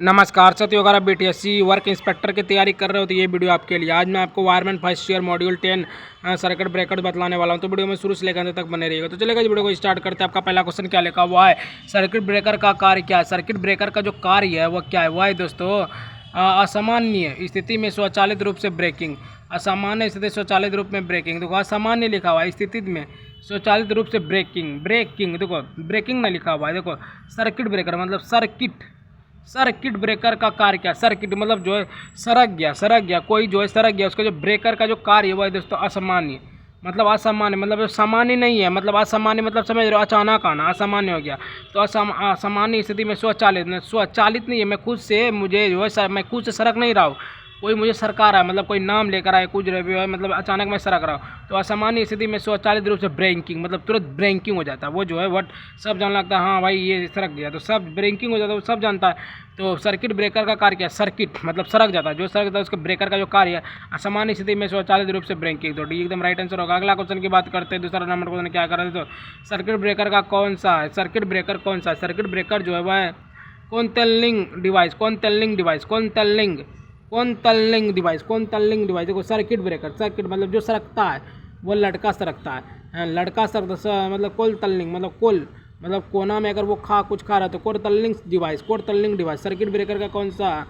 नमस्कार साथियों, अगर आप बीटीएससी वर्क इंस्पेक्टर की तैयारी कर रहे हो तो ये वीडियो आपके लिए। आज मैं आपको wireman first year module 10 circuit breaker बतलाने वाला हूं, तो वीडियो में शुरू से लेकर अंत तक बने रहिएगा। तो चलेगा, इस वीडियो को स्टार्ट करते हैं। आपका पहला क्वेश्चन क्या लिखा हुआ है, सर्किट ब्रेकर का कार्य क्या है। सर्किट ब्रेकर का जो कार्य है वह क्या है, वह है दोस्तों असामान्य स्थिति में स्वचालित रूप से ब्रेकिंग। असामान्य स्थिति स्वचालित रूप में ब्रेकिंग, देखो असामान्य लिखा हुआ है, स्थिति में स्वचालित रूप से ब्रेकिंग देखो ब्रेकिंग में लिखा हुआ है। देखो सर्किट ब्रेकर मतलब सर्किट ब्रेकर का कार्य क्या, सर्किट मतलब जो है सरक गया कोई जो है सरक गया, उसका जो ब्रेकर का जो कार्य है वह है दोस्तों असामान्य। मतलब असामान्य मतलब सामान्य नहीं है, मतलब असामान्य मतलब समझ रहे हो, अचानक आना असामान्य हो गया। तो असामान्य स्थिति में स्वचालित नहीं है, मैं खुद से मुझे जो है मैं खुद से सरक नहीं रहा हूँ, कोई मुझे सरका रहा है, मतलब कोई नाम लेकर आए कुछ रहे है, मतलब अचानक मैं सरक रहा हूँ। तो असामान्य स्थिति में स्वचालित रूप से ब्रेकिंग मतलब तुरंत ब्रेकिंग हो जाता है, वो जो है वट सब जानने लगता है, हाँ भाई ये सरक गया, तो सब ब्रेकिंग हो जाता है, वो सब जानता है। तो सर्किट ब्रेकर का कार्य क्या है, सर्किट मतलब सरक जाता है, जो सरक जाता है उसके ब्रेकर का जो कार्य है असामान्य स्थिति में स्वचालित रूप से ब्रेकिंग। तो डी एकदम राइट आंसर होगा। अगला क्वेश्चन की बात करते हैं, दूसरा नंबर क्वेश्चन क्या कर रहे थे, तो सर्किट ब्रेकर का कौन सा है, सर्किट ब्रेकर कौन सा है। सर्किट ब्रेकर जो है वह है कौनतलिंग डिवाइस, देखो सर्किट ब्रेकर, सर्किट मतलब जो सरकता है वो लटका सरकता है, लटका सरकता मतलब कोलतलिंग मतलब कोल मतलब कोना में अगर वो कुछ खा रहा है तो कोलतलिंग डिवाइस। सर्किट ब्रेकर का कौन सा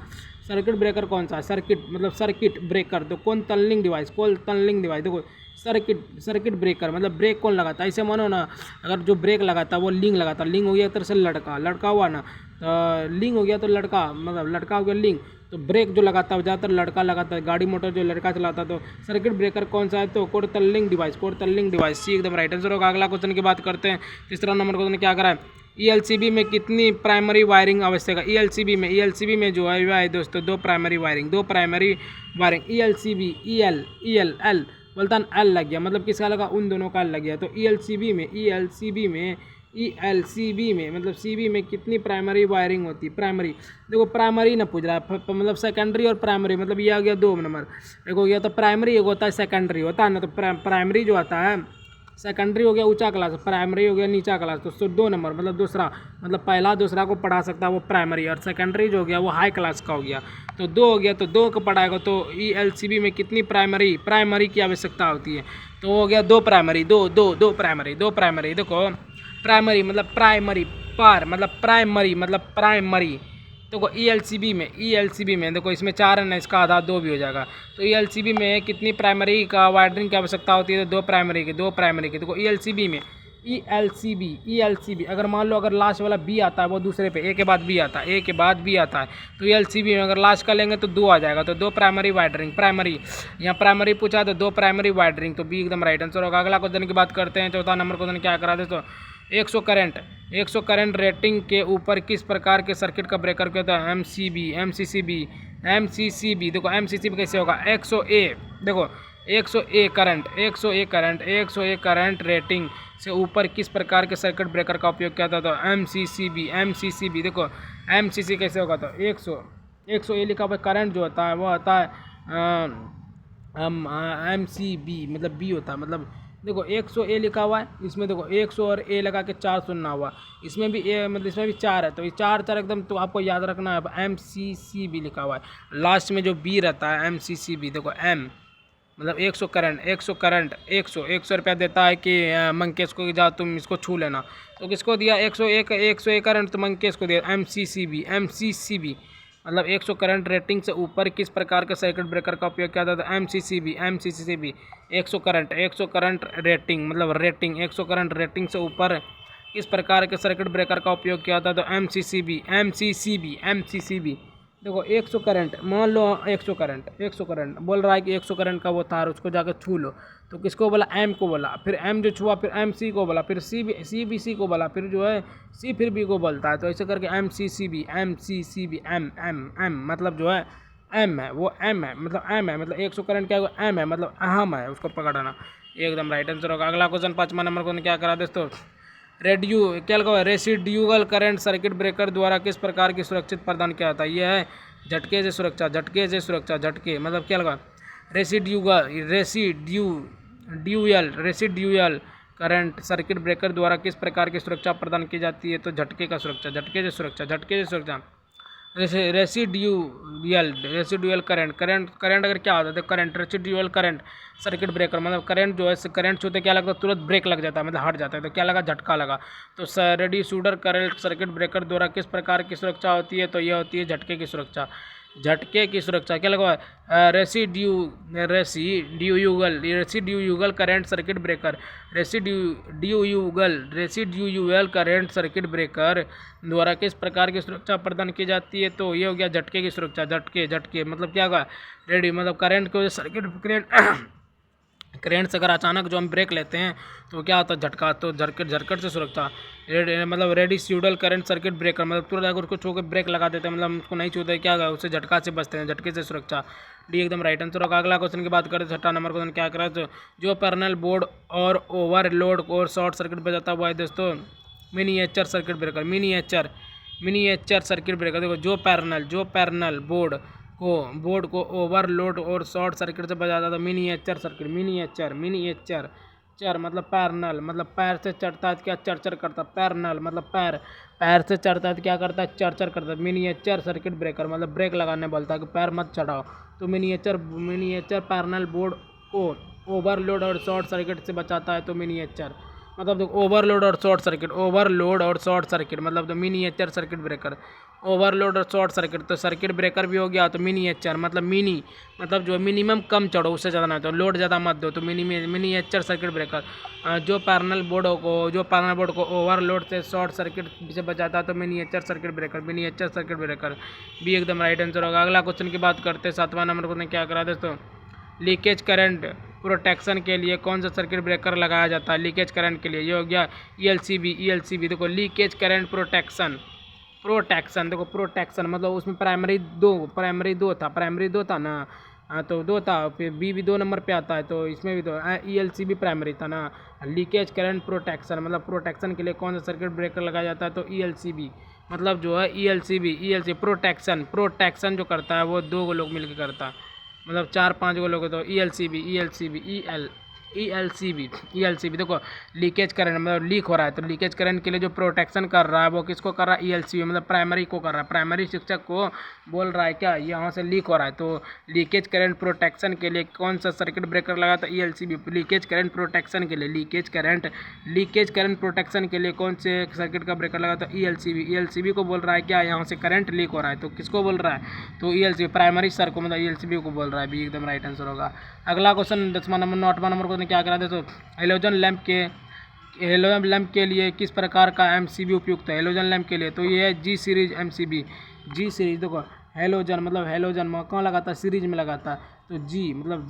सर्किट ब्रेकर कौन सा है, सर्किट मतलब सर्किट ब्रेकर तो कोलतलिंग डिवाइस देखो सर्किट ब्रेकर मतलब ब्रेक कौन लगाता है, ऐसे मानो ना, अगर जो ब्रेक लगाता है वो लिंग लगाता है, लिंग हो गया एक तरह से लड़का हुआ ना, तो लिंग हो गया तो लड़का मतलब लड़का हो गया लिंग। तो ब्रेक जो लगाता है ज़्यादातर लड़का लगाता है, गाड़ी मोटर जो लड़का चलाता है। तो सर्किट ब्रेकर कौन सा है, तो कोलतलिंग डिवाइस सी एकदम राइट आंसर होगा। अगला क्वेश्चन की बात करते हैं, तीसरा नंबर क्वेश्चन क्या करा है, ईएलसीबी में कितनी प्राइमरी वायरिंग आवश्यक है। ईएलसीबी में जो है वह है दोस्तों दो प्राइमरी वायरिंग। ईएलसीबी एल बोलता है एल लग गया, मतलब किसका लगा, उन दोनों का एल लग गया। तो ईएलसीबी में मतलब सीबी में कितनी प्राइमरी वायरिंग होती है। प्राइमरी देखो प्राइमरी ना पूछ रहा है, मतलब सेकेंडरी और प्राइमरी, मतलब ये आ गया दो नंबर, एक हो गया तो प्राइमरी, एक होता है सेकेंडरी होता है ना। तो प्राइमरी जो आता है, सेकेंडरी हो गया ऊंचा क्लास, प्राइमरी हो गया नीचा क्लास। तो दो नंबर मतलब दूसरा, मतलब पहला दूसरा को पढ़ा सकता है वो प्राइमरी, और सेकेंडरी जो हो गया वो हाई क्लास का हो गया। तो दो हो गया, तो दो को पढ़ाएगा। तो ईएलसीबी में कितनी प्राइमरी की आवश्यकता होती है, तो हो गया दो प्राइमरी, दो प्राइमरी। देखो प्राइमरी मतलब प्राइमरी देखो ईएलसीबी में देखो इसमें चार है ना, इसका आधा दो भी हो जाएगा। तो ईएलसीबी में कितनी प्राइमरी का वायरिंग की आवश्यकता होती है, तो दो प्राइमरी की। देखो ईएलसीबी अगर मान लो अगर लास्ट वाला बी आता है वो दूसरे पे ए के बाद बी आता है, तो ईएलसीबी में अगर लास्ट का लेंगे तो दो आ जाएगा। तो दो प्राइमरी वायरिंग, यहाँ प्राइमरी पूछा तो दो प्राइमरी वायरिंग, तो बी एकदम राइट आंसर होगा। अगला क्वेश्चन की बात करते हैं, चौथा नंबर क्वेश्चन क्या करा दे, तो 100 करंट रेटिंग के ऊपर किस प्रकार के सर्किट का ब्रेकर कहता है, एमसीसीबी। देखो एमसीसीबी कैसे होगा, 100 ए, देखो 100 करंट रेटिंग से ऊपर किस प्रकार के सर्किट ब्रेकर का उपयोग किया था, तो एमसीसीबी। देखो एमसीसी कैसे होगा, तो 100 ए लिखा हुआ करंट जो होता है वो होता है एमसीबी मतलब बी होता है, मतलब देखो 100 ए लिखा हुआ है, इसमें देखो 100 और ए लगा के 4 सुनना हुआ, इसमें भी ए मतलब इसमें भी 4 है, तो ये चार एकदम तो आपको याद रखना है। एमसीसीबी लिखा हुआ है, लास्ट में जो बी रहता है एमसीसीबी। देखो एम मतलब 100 करंट 100 रुपया देता है कि मंकेश को जाओ तुम इसको छू लेना, तो किसको दिया 100 करंट, तो मंकेश को दिया एमसीसीबी मतलब 100 करंट रेटिंग से ऊपर किस प्रकार के सर्किट ब्रेकर का उपयोग किया जाता है, एमसीसीबी 100 करंट रेटिंग मतलब 100 करंट रेटिंग से ऊपर किस प्रकार के सर्किट ब्रेकर का उपयोग किया जाता है, तो एमसीसीबी। देखो 100 करंट मान लो 100 करंट बोल रहा है कि 100 करंट का वो तार उसको जाकर छू लो, तो किसको बोला, एम को बोला, फिर एम जो छुआ फिर एम सी को बोला, फिर सी भी सी को बोला, फिर जो है सी फिर बी को बोलता है। तो ऐसे करके एमसीसीबी एम मतलब जो है एम है, वो एम है मतलब 100 करंट क्या है, एम है मतलब अहम है, उसको पकड़ना एकदम राइट आंसर होगा। अगला क्वेश्चन 5वां नंबर को क्या करा दोस्तों, रेसिड्यूअल करंट सर्किट ब्रेकर द्वारा किस प्रकार की सुरक्षित प्रदान किया जाता है। यह है झटके से सुरक्षा, झटके मतलब क्या लगा, रेसिड्यूअल करंट सर्किट ब्रेकर द्वारा किस प्रकार की सुरक्षा प्रदान की जाती है, तो झटके से सुरक्षा। रेसिडुअल करंट करंट अगर क्या होता है तो current residual current circuit breaker मतलब करंट जो है करंट छूते क्या लगता है तुरंत ब्रेक लग जाता है मतलब हट जाता है तो क्या लगा झटका लगा। तो रेडियोस्यूडर करंट सर्किट ब्रेकर द्वारा किस प्रकार की सुरक्षा होती है तो यह होती है झटके की सुरक्षा। झटके की सुरक्षा क्या लगा residual current circuit breaker residual current circuit breaker द्वारा किस प्रकार की सुरक्षा प्रदान की जाती है तो ये हो गया झटके की सुरक्षा। झटके झटके मतलब क्या होगा रेडी मतलब करंट को सर्किट करंट से अगर अचानक जो हम ब्रेक लेते हैं तो क्या होता है झटका तो झटके झटकट से सुरक्षा। मतलब रेडियोस्यूडल करंट सर्किट ब्रेकर मतलब तुरंत अगर उसको छू के ब्रेक लगा देते हैं मतलब उसको नहीं छूते क्या होगा उससे झटका से बचते हैं झटके से सुरक्षा। डी एकदम राइट आंसर होगा। अगला क्वेश्चन की बात करें तो 6 नंबर क्वेश्चन क्या करा तो जो पैरेलल बोर्ड और ओवरलोड और शॉर्ट सर्किट बजाता हुआ है दोस्तों miniature circuit breaker. Miniature circuit breaker देखो जो पैरेलल बोर्ड को ओवरलोड और शॉर्ट सर्किट से बजाता था मिनिएचर सर्किट। मिनिएचर चर मतलब पैरेलल मतलब पैर से चढ़ता है क्या चरचर करता पैरेलल मतलब पैर से चढ़ता है क्या करता है चरचर करता है। मिनिएचर सर्किट ब्रेकर मतलब ब्रेक लगाने बोलता है कि पैर मत चढ़ाओ। तो मिनिएचर पैरेलल बोर्ड को ओवरलोड और शॉर्ट सर्किट से बचाता है तो मिनिएचर मतलब देखो ओवरलोड और शॉर्ट सर्किट मतलब तो मिनिएचर सर्किट ब्रेकर। ओवरलोड और शॉर्ट सर्किट तो सर्किट ब्रेकर भी हो गया तो मिनिएचर मतलब मिनी मतलब जो मिनिमम कम चढ़ो उससे ज़्यादा ना तो लोड ज़्यादा मत दो तो मिनिएचर सर्किट ब्रेकर। जो पैरेलल बोर्ड को ओवरलोड से शॉर्ट सर्किट से बचाता है तो मिनिएचर सर्किट ब्रेकर भी एकदम राइट आंसर होगा। अगला क्वेश्चन की बात करते हैं 7वां नंबर क्वेश्चन क्या करा दोस्तों लीकेज करंट प्रोटेक्शन के लिए कौन सा सर्किट ब्रेकर लगाया जाता है। लीकेज करंट के लिए ये हो गया ELCB देखो लीकेज करंट प्रोटेक्शन देखो प्रोटेक्शन मतलब उसमें प्राइमरी दो था ना। हाँ तो दो था फिर बी भी 2 नंबर पे आता है तो इसमें भी तो ELCB प्राइमरी था ना। लीकेज करंट प्रोटेक्शन मतलब प्रोटेक्शन के लिए कौन सा सर्किट ब्रेकर लगाया जाता है तो ELCB मतलब जो है ELCB प्रोटेक्शन जो करता है वो 2 लोग मिलकर करता है मतलब 4-5 गो लोग तो ELCB देखो लीकेज करंट मतलब लीक हो रहा है तो लीकेज करंट के लिए जो प्रोटेक्शन कर रहा है वो किसको कर रहा है ELCB मतलब प्राइमरी को कर रहा है। प्राइमरी शिक्षक को बोल रहा है क्या यहाँ से लीक हो रहा है तो लीकेज करंट प्रोटेक्शन के लिए कौन सा सर्किट ब्रेकर लगा था ELCB। लीकेज करंट प्रोटेक्शन के लिए कौन से सर्किट का ब्रेकर लगा था ELCB को बोल रहा है क्या यहाँ से करंट लीक हो रहा है तो किसको बोल रहा है तो ELCB प्राइमरी सर को मतलब ELCB को बोल रहा है भी एकदम राइट आंसर होगा। अगला क्वेश्चन 8वां नंबर क्वेश्चन क्या करा दे तो हेलोजन लैंप के लिए किस प्रकार का MCB उपयुक्त है। हेलोजन लैंप के लिए तो ये है G सीरीज MCB। जी सीरीज देखो हेलोजन मतलब हेलोजन कहाँ लगाता है सीरीज में लगाता है तो जी मतलब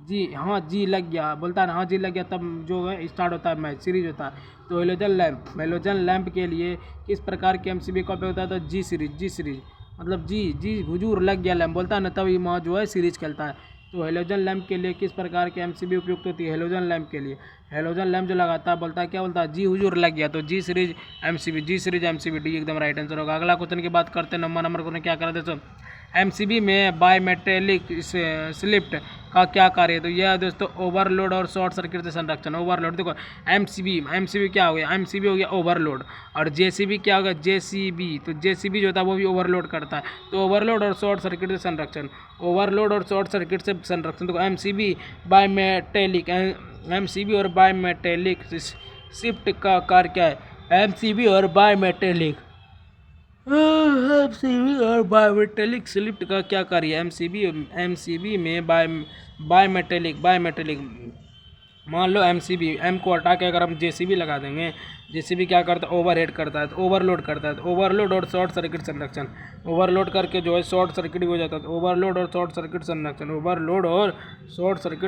जी हाँ जी लग गया बोलता है ना हाँ जी लग गया तब जो है स्टार्ट होता है मैच सीरीज होता है। तो हेलोजन लैंप के लिए किस प्रकार के MCB का उपयोग होता है तो जी सीरीज मतलब जी हुजूर लग गया लैंप बोलता है ना तभी वहाँ जो है सीरीज खेलता है। तो हेलोजन लैंप के लिए किस प्रकार के MCB उपयुक्त होती है। हेलोजन लैंप के लिए हेलोजन लैंप जो लगाता है बोलता है क्या बोलता है जी हुजूर लग गया तो जी सीरीज MCB डी एकदम राइट आंसर होगा। अगला क्वेश्चन की बात करते हैं 9वां नंबर क्वेश्चन क्या करा दोस्तों MCB में बायमेटेलिक स्लिप्ट का क्या कार्य है तो यह दोस्तों ओवरलोड और शॉर्ट सर्किट से संरक्षण। ओवरलोड देखो MCB क्या हो गया MCB हो गया ओवरलोड और JCB क्या होगा JCB तो JCB जो होता है वो भी ओवरलोड करता है तो ओवरलोड और शॉर्ट सर्किट से संरक्षण देखो MCB और बायमेटेलिक शिफ्ट का कार्य क्या है MCB और बायमेटेलिक स्लिप्ट का क्या कार्य है। MCB में बायमेटेलिक मान लो MCB M को हटा के अगर हम JCB लगा देंगे JCB क्या करता है ओवरलोड करता है तो ओवरलोड और शॉर्ट सर्किट संरक्षण। ओवरलोड करके जो है शॉर्ट सर्किट भी हो जाता है तो ओवरलोड और शॉर्ट सर्किट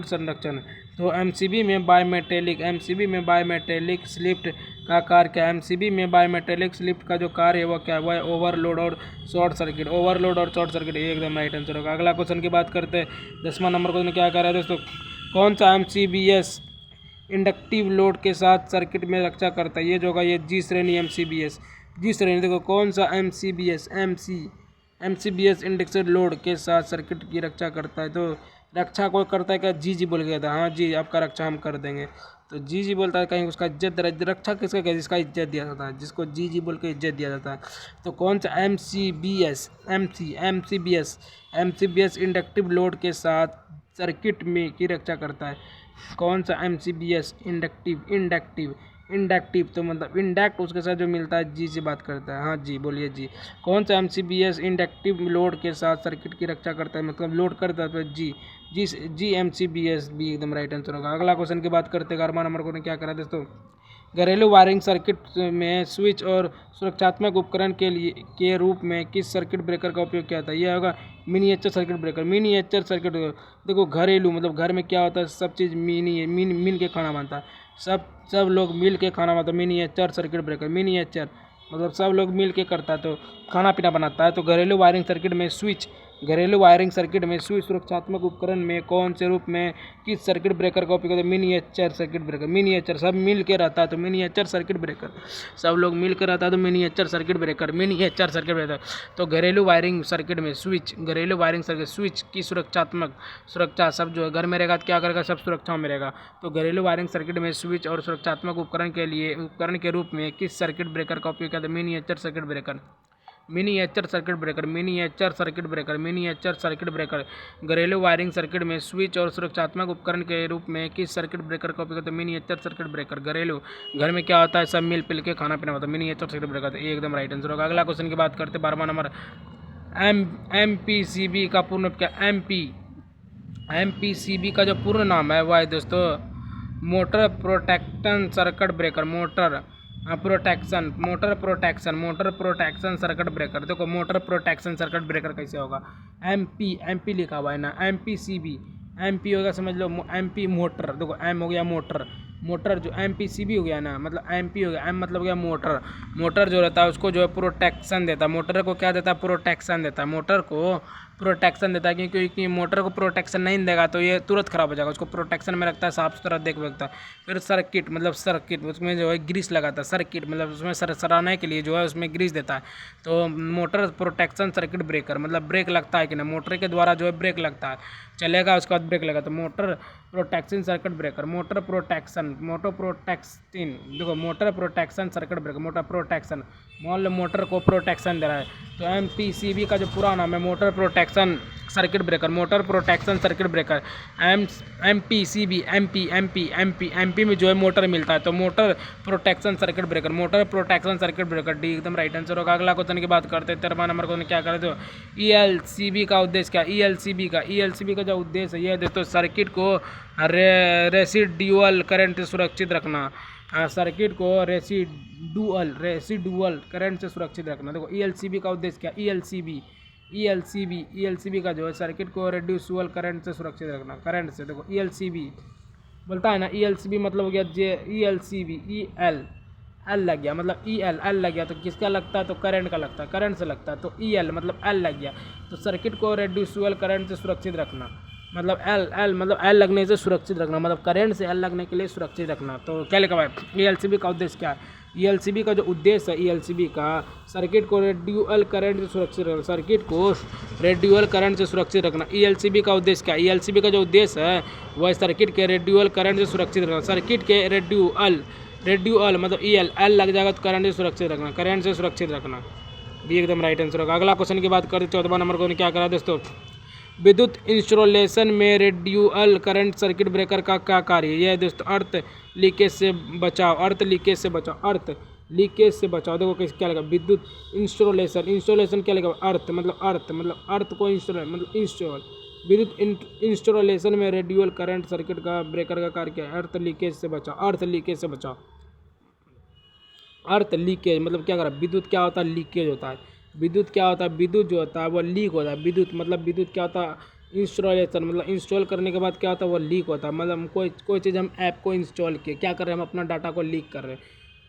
संरक्षण। तो MCB में बायमेटेलिक स्लिप्ट का कार्य क्या है। MCB में बायमेटेलिक स्लिप्ट का जो कार्य है वो क्या है वो है ओवरलोड और शॉर्ट सर्किट ये एकदम राइट आंसर होगा। अगला क्वेश्चन की बात करते हैं 10वां नंबर क्वेश्चन क्या कर रहा है दोस्तों कौन सा MCBS इंडक्टिव लोड के साथ सर्किट में रक्षा करता है। ये जो होगा ये जी श्रेणी देखो कौन सा MCBS इंडक्टिव लोड के साथ सर्किट की रक्षा करता है तो रक्षा कोई करता है क्या जी बोल गया था हाँ जी आपका रक्षा हम कर देंगे। तो जी जी बोलता है कहीं उसका इज्जत रक्षा किसका कहते हैं, जिसका इज्जत दिया जाता है, जिसको जी जी बोल के इज्जत दिया जाता है। तो कौन सा M C B S inductive load के साथ सर्किट में की रक्षा करता है। कौन सा M C B S inductive तो मतलब इंडक्ट उसके साथ जो मिलता है जी से बात करता है। हाँ जी बोलिए जी। कौन सा M C B S inductive load के साथ सर्किट की रक्षा करता है, मतलब लोड करता है तो जी एम सी बी एस भी एकदम राइट आंसर होगा। अगला क्वेश्चन की बात करते हैं। 11वां नंबर को क्या करा दोस्तों, घरेलू वायरिंग सर्किट में स्विच और सुरक्षात्मक उपकरण के रूप में किस सर्किट ब्रेकर का उपयोग किया जाता है। यह होगा miniature circuit breaker. Miniature circuit देखो घरेलू मतलब घर में क्या होता है, सब चीज़ मिल के खाना बनता है, सब लोग मिल के खाना बनता है। मिनिएचर सर्किट ब्रेकर, मिनिएचर मतलब सब लोग मिल के करता है तो खाना पीना बनाता है। तो घरेलू वायरिंग सर्किट में स्विच सुरक्षात्मक उपकरण में कौन से रूप में किस सर्किट ब्रेकर का उपयोग होता है, मिनिएचर सर्किट ब्रेकर। मिनिएचर सब मिल के रहता है तो मिनिएचर सर्किट ब्रेकर, सब लोग मिल कर रहता है तो miniature circuit breaker, miniature circuit breaker. तो घरेलू वायरिंग सर्किट में स्विच की सुरक्षा सब जो है घर में रहेगा तो क्या करेगा, सब सुरक्षा में रहेगा। तो घरेलू वायरिंग सर्किट में स्विच और सुरक्षात्मक उपकरण के रूप में किस सर्किट ब्रेकर का उपयोग किया जाता है, मिनिएचर सर्किट ब्रेकर। घरेलू वायरिंग सर्किट में स्विच और सुरक्षात्मक उपकरण के रूप में किस सर्किट ब्रेकर का उपयोग होता है, मिनिएचर सर्किट ब्रेकर। घरेलू घर में क्या होता है, सब मिल पिल के खाना पीना होता है, मिनिएचर सर्किट ब्रेकर। तो ये एकदम राइट आंसर होगा। अगला क्वेश्चन की बात करते हैं। 12वां नंबर, एम पी सी बी का पूर्ण क्या, एम पी सी बी का जो पूर्ण नाम है वह है दोस्तों motor protection circuit breaker. Motor protection circuit breaker. देखो मोटर प्रोटेक्शन सर्किट ब्रेकर कैसे होगा, एम पी लिखा हुआ है ना, M P C B, M P होगा समझ लो, एम पी मोटर, देखो एम हो गया मोटर जो एम पी सी बी हो गया ना, मतलब एम पी हो गया, एम मतलब हो गया मोटर जो रहता है उसको जो है प्रोटेक्शन देता है, मोटर को क्या देता है, प्रोटेक्शन देता है, मोटर को प्रोटेक्शन देता है। क्योंकि मोटर को प्रोटेक्शन नहीं देगा तो ये तुरंत खराब हो जाएगा, उसको प्रोटेक्शन में रखता है, साफ सुथरा देख रखता है। फिर सर्किट उसमें जो है ग्रीस लगाता है, सर्किट मतलब उसमें सराहने के लिए जो है उसमें ग्रीस देता है। तो मोटर प्रोटेक्शन सर्किट ब्रेकर मतलब ब्रेक लगता है कि ना, मोटर के द्वारा जो है ब्रेक लगता है, चलेगा उसके बाद ब्रेक लगा। तो motor protection circuit breaker, motor protection circuit breaker, motor protection, मान लो मोटर को प्रोटेक्शन दे रहा है तो एम पी सी बी का जो पूरा नाम है motor protection circuit breaker. Motor protection circuit breaker M P C B, M P में जो है मोटर मिलता है तो motor protection circuit breaker, motor protection circuit breaker. D एकदम राइट आंसर होगा। अगला क्वेश्चन की बात करते हैं। 13वां नंबर क्वेश्चन क्या करे तो ई एल सी बी का उद्देश्य क्या, ई एल सी बी का जो उद्देश्य है ये दोस्तों सर्किट को रेसिडुअल करंट से सुरक्षित रखना, सर्किट को रेसिडुअल करंट से सुरक्षित रखना। देखो ई एल सी बी का उद्देश्य क्या, ई एल सी बी का जो है सर्किट को रेड्यूसुअल करंट से सुरक्षित रखना, करंट से। देखो ई एल सी बी बोलता है ना, ई एल सी बी मतलब हो गया E L C B, E L लग गया, मतलब ई एल लग गया तो किसका लगता है, तो करंट का लगता है, करंट से लगता है तो ई एल मतलब एल लग गया तो सर्किट को रेड्यूसुअल करंट से सुरक्षित रखना, मतलब एल लगने से सुरक्षित रखना, मतलब करंट से एल लगने के लिए सुरक्षित रखना। तो क्या लिखा हुआ है, ई एल सी बी का उद्देश्य क्या है, ई एल सी बी का जो उद्देश्य है, ई एल सी बी का सर्किट को रेड्यूअल करंट से सुरक्षित रखना, सर्किट को रेड्यूअल करंट से सुरक्षित रखना। ई एल सी बी का उद्देश्य क्या है, ई एल सी बी का जो उद्देश्य है वह सर्किट के रेड्यूअल करंट से सुरक्षित रखना, सर्किट के रेड्यूअल मतलब ई एल लग जाएगा तो करंट से सुरक्षित रखना, करंट से सुरक्षित रखना। भी एकदम राइट आंसर होगा। अगला क्वेश्चन की बात करते 14वां नंबर को क्या करा दोस्तों, विद्युत इंस्टॉलेशन में रेड्यूअल करंट सर्किट ब्रेकर का क्या कार्य है, यह दोस्तों अर्थ लीकेज से बचाव, देखो कैसे क्या लगा, विद्युत इंस्टॉलेशन क्या लगा, अर्थ को इंस्टॉल, विद्युत इंस्टॉलेशन में रेड्यूअल करंट सर्किट का ब्रेकर का कार्य क्या है, अर्थ लीकेज से बचाव, अर्थ लीकेज मतलब क्या करा, विद्युत क्या होता है, लीकेज होता है, विद्युत क्या होता है, विद्युत जो होता है वो लीक होता है, विद्युत क्या होता है, इंस्टॉलेशन मतलब इंस्टॉल करने के बाद क्या होता है वो लीक होता है, मतलब कोई चीज़ हम ऐप को इंस्टॉल किए, क्या कर रहे हैं, हम अपना डाटा को लीक कर रहे हैं,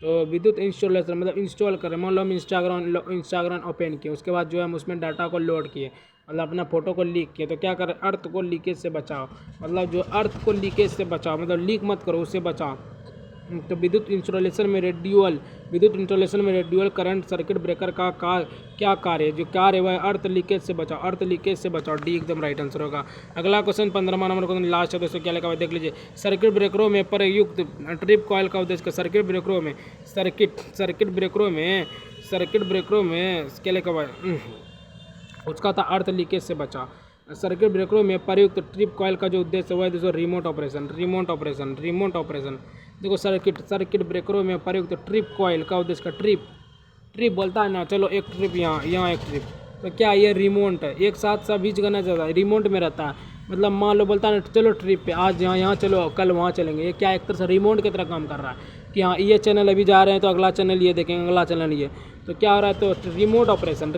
तो विद्युत इंस्टॉलेशन मतलब इंस्टॉल कर रहे हैं। मान लो हम इंस्टाग्राम ओपन किए, उसके बाद जो है हम उसमें डाटा को लोड किए, मतलब अपना फोटो को लीक किए, तो क्या करें, अर्थ को लीकेज से बचाओ, मतलब जो अर्थ को लीकेज से बचाओ, मतलब लीक मत करो, उससे बचाओ, तो विद्युत इंस्टॉलेशन में रेड्यूल करंट सर्किट ब्रेकर का क्या कार्य है? जो कार्य है वह अर्थ लीकेज से बचाओ। डी एकदम राइट आंसर होगा। अगला क्वेश्चन 15वां नंबर क्वेश्चन लास्ट है, दोस्तों क्या लिखा हुआ है देख लीजिए। सर्किट ब्रेकरों में प्रयुक्त ट्रिप कॉइल का उद्देश्य सर्किट ब्रेकरों में क्या लिखा हुआ है, उसका था अर्थ लीकेज से बचा। सर्किट ब्रेकरों में प्रयुक्त ट्रिप कॉइल का जो उद्देश्य है वह दोस्तों रिमोट ऑपरेशन। देखो सर्किट ब्रेकरों में प्रयुक्त ट्रिप कॉइल का उद्देश्य का ट्रिप बोलता है ना, चलो एक ट्रिप यहाँ एक ट्रिप, तो क्या ये रिमोट है, एक साथ सभी जगह ना जाता है, रिमोट में रहता है। मतलब मान लो बोलता है ना चलो ट्रिप पे, आज यहाँ चलो कल वहाँ चलेंगे, ये क्या एक तरह से रिमोट की तरह काम कर रहा है कि हाँ ये चैनल अभी जा रहे हैं तो अगला चैनल ये देखेंगे, अगला चैनल ये, तो क्या हो रहा है, तो रिमोट ऑपरेशन।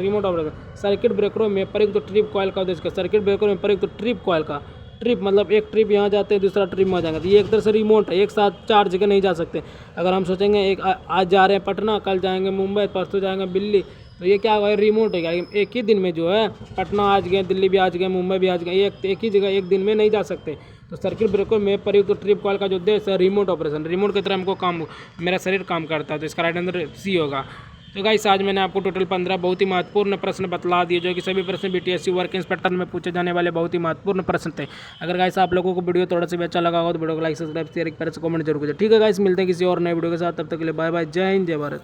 सर्किट ब्रेकरों में प्रयुक्त ट्रिप कॉइल का उद्देश्य सर्किट ब्रेकरों में प्रयुक्त ट्रिप कॉइल का ट्रिप मतलब एक ट्रिप यहाँ जाते हैं दूसरा ट्रिप में जाएंगे, तो ये एक तरह से रिमोट है, एक साथ 4 जगह नहीं जा सकते। अगर हम सोचेंगे एक आज जा रहे हैं पटना, कल जाएंगे मुंबई, परसों जाएंगे दिल्ली, तो ये क्या होगा, रिमोट है। एक ही दिन में जो है पटना आज गए, दिल्ली भी आज गए, मुंबई भी आज गए, एक ही जगह एक दिन में नहीं जा सकते। तो सर्किट ब्रेकर में प्रयुक्त ट्रिप कॉइल का जो उद्देश्य है रिमोट ऑपरेशन, रिमोट की तरह हमको काम, मेरा शरीर काम करता है, तो इसका राइट आंसर सी होगा। तो गाइस आज मैंने आपको टोटल 15 बहुत ही महत्वपूर्ण प्रश्न बतला दिए, जो कि सभी प्रश्न बीटीएससी वर्क इंस्पेक्टर में पूछे जाने वाले बहुत ही महत्वपूर्ण प्रश्न थे। अगर गाइस आप लोगों को वीडियो थोड़ा सा भी अच्छा लगा हो तो वीडियो को लाइक सब्सक्राइब शेयर करें, कमेंट जरूर करें। ठीक है गाइस, मिलते हैं किसी और नए वीडियो के साथ, तब तक के लिए बाय बाय, जय हिंद जय भारत।